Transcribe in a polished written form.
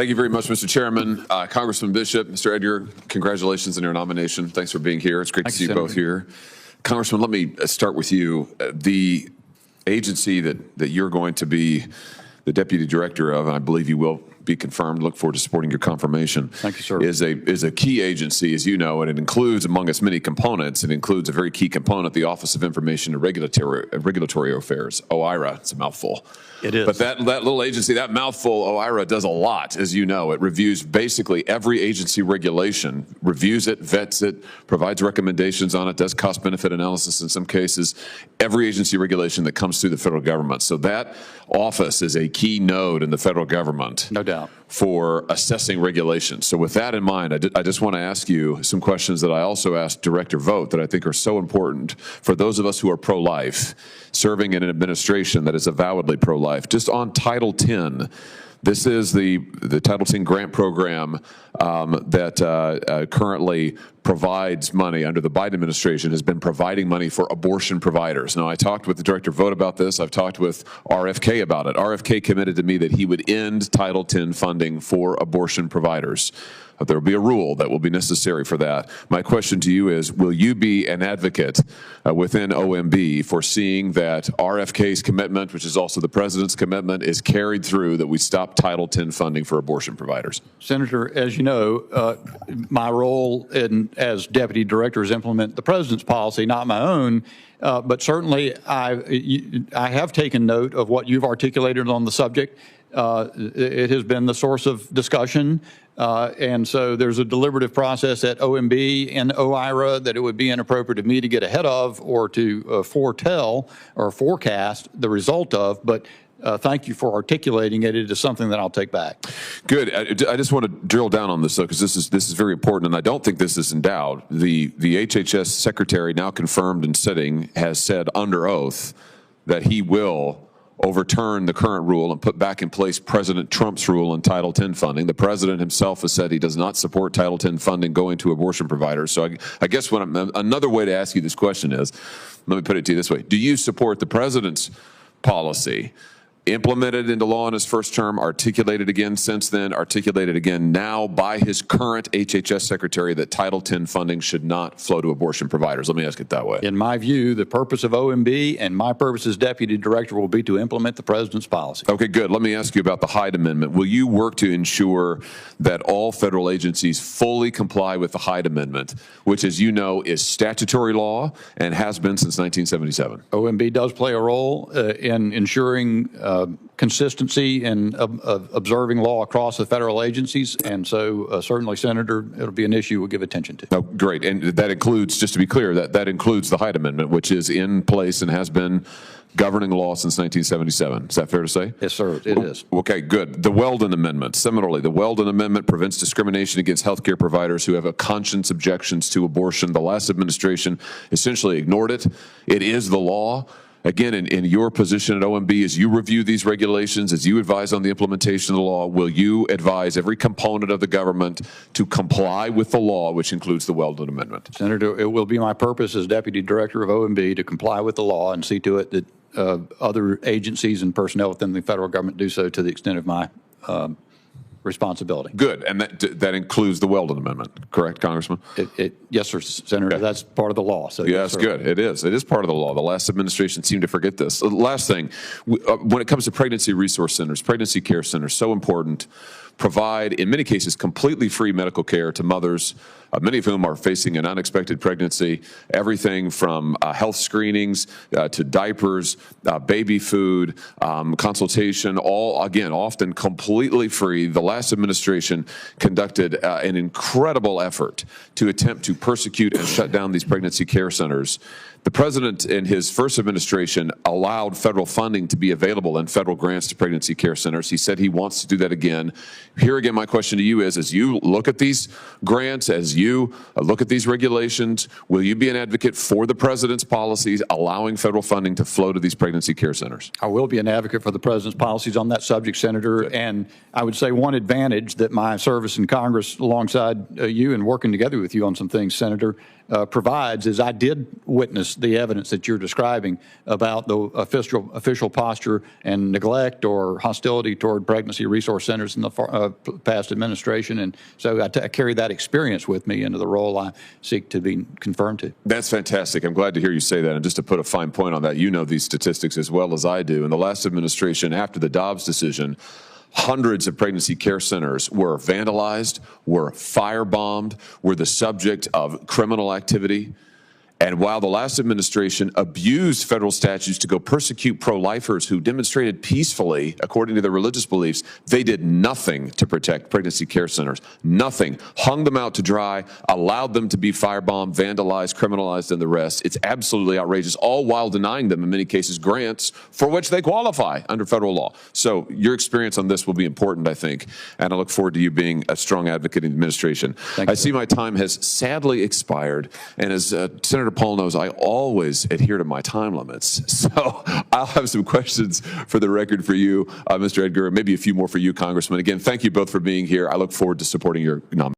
Thank you very much, Mr. Chairman. Congressman Bishop, Mr. Edgar, congratulations on your nomination. Thanks for being here. It's great to see you both here. Congressman, let me start with you. The agency that you're going to be the deputy director of, and I believe you will be confirmed, look forward to supporting your confirmation. Thank you, sir. Is a key agency, as you know, and it includes, among its many components, it includes a very key component, the Office of Information and Regulatory Affairs, OIRA. It's a mouthful. It is. But that little agency, that mouthful, OIRA, does a lot, as you know. It reviews basically every agency regulation, reviews it, vets it, provides recommendations on it, does cost-benefit analysis in some cases, every agency regulation that comes through the federal government. So that office is a key node in the federal government. No doubt. For assessing regulations. So with that in mind, I just want to ask you some questions that I also asked Director Vogt that I think are so important for those of us who are pro-life, serving in an administration that is avowedly pro-life. Just on Title 10, this is the Title 10 grant program that currently provides money under the Biden administration, has been providing money for abortion providers. Now, I talked with the Director Vogt about this. I've talked with RFK about it. RFK committed to me that he would end Title 10 funding for abortion providers. There will be a rule that will be necessary for that. My question to you is, will you be an advocate within OMB for seeing that RFK's commitment, which is also the President's commitment, is carried through, that we stop Title 10 funding for abortion providers? Senator, as you know, my role as Deputy Director is implement the President's policy, not my own. But certainly I have taken note of what you've articulated on the subject. It has been the source of discussion. And so there's a deliberative process at OMB and OIRA that it would be inappropriate of me to get ahead of or to foretell or forecast the result of. But thank you for articulating it. It is something that I'll take back. Good. I just want to drill down on this, though, because this is very important, and I don't think this is in doubt. The HHS Secretary, now confirmed and sitting, has said under oath that he will overturn the current rule and put back in place President Trump's rule on Title 10 funding. The President himself has said he does not support Title 10 funding going to abortion providers. So I guess another way to ask you this question is, let me put it to you this way. Do you support the President's policy, implemented into law in his first term, articulated again since then, articulated again now by his current HHS Secretary, that Title 10 funding should not flow to abortion providers? Let me ask it that way. In my view, the purpose of OMB and my purpose as Deputy Director will be to implement the President's policy. Okay, good. Let me ask you about the Hyde Amendment. Will you work to ensure that all federal agencies fully comply with the Hyde Amendment, which, as you know, is statutory law and has been since 1977? OMB does play a role in ensuring consistency and observing law across the federal agencies, and so certainly, Senator, it'll be an issue we'll give attention to. Oh, great. And that includes, just to be clear, that includes the Hyde Amendment, which is in place and has been governing law since 1977. Is that fair to say? Yes, sir, it is. Okay, good. The Weldon Amendment. Similarly, the Weldon Amendment prevents discrimination against healthcare providers who have a conscience objections to abortion. The last administration essentially ignored it. It is the law. Again, in your position at OMB, as you review these regulations, as you advise on the implementation of the law, will you advise every component of the government to comply with the law, which includes the Weldon Amendment? Senator, it will be my purpose as Deputy Director of OMB to comply with the law and see to it that other agencies and personnel within the federal government do so to the extent of my responsibility. Good, and that includes the Weldon Amendment, correct, Congressman? Yes, sir, Senator. Okay. That's part of the law. So yes, good. It is. It is part of the law. The last administration seemed to forget this. Last thing, when it comes to pregnancy resource centers, pregnancy care centers, so important, provide, in many cases, completely free medical care to mothers, many of whom are facing an unexpected pregnancy, everything from health screenings to diapers, baby food, consultation, all, again, often completely free. The last administration conducted an incredible effort to attempt to persecute and shut down these pregnancy care centers. The President, in his first administration, allowed federal funding to be available and federal grants to pregnancy care centers. He said he wants to do that again. Here again, my question to you is, as you look at these grants, as you look at these regulations, will you be an advocate for the President's policies allowing federal funding to flow to these pregnancy care centers? I will be an advocate for the President's policies on that subject, Senator. Good. And I would say one advantage that my service in Congress alongside you and working together with you on some things, Senator, provides is I did witness the evidence that you're describing about the official posture and neglect or hostility toward pregnancy resource centers in the past administration. And so I carry that experience with me into the role I seek to be confirmed to. That's fantastic. I'm glad to hear you say that. And just to put a fine point on that, you know these statistics as well as I do. In the last administration, after the Dobbs decision, hundreds of pregnancy care centers were vandalized, were firebombed, were the subject of criminal activity. And while the last administration abused federal statutes to go persecute pro-lifers who demonstrated peacefully, according to their religious beliefs, they did nothing to protect pregnancy care centers. Nothing. Hung them out to dry, allowed them to be firebombed, vandalized, criminalized, and the rest. It's absolutely outrageous, all while denying them, in many cases, grants for which they qualify under federal law. So your experience on this will be important, I think, and I look forward to you being a strong advocate in the administration. I see my time has sadly expired, and as Senator Paul knows, I always adhere to my time limits. So I'll have some questions for the record for you, Mr. Edgar, and maybe a few more for you, Congressman. Again, thank you both for being here. I look forward to supporting your nomination.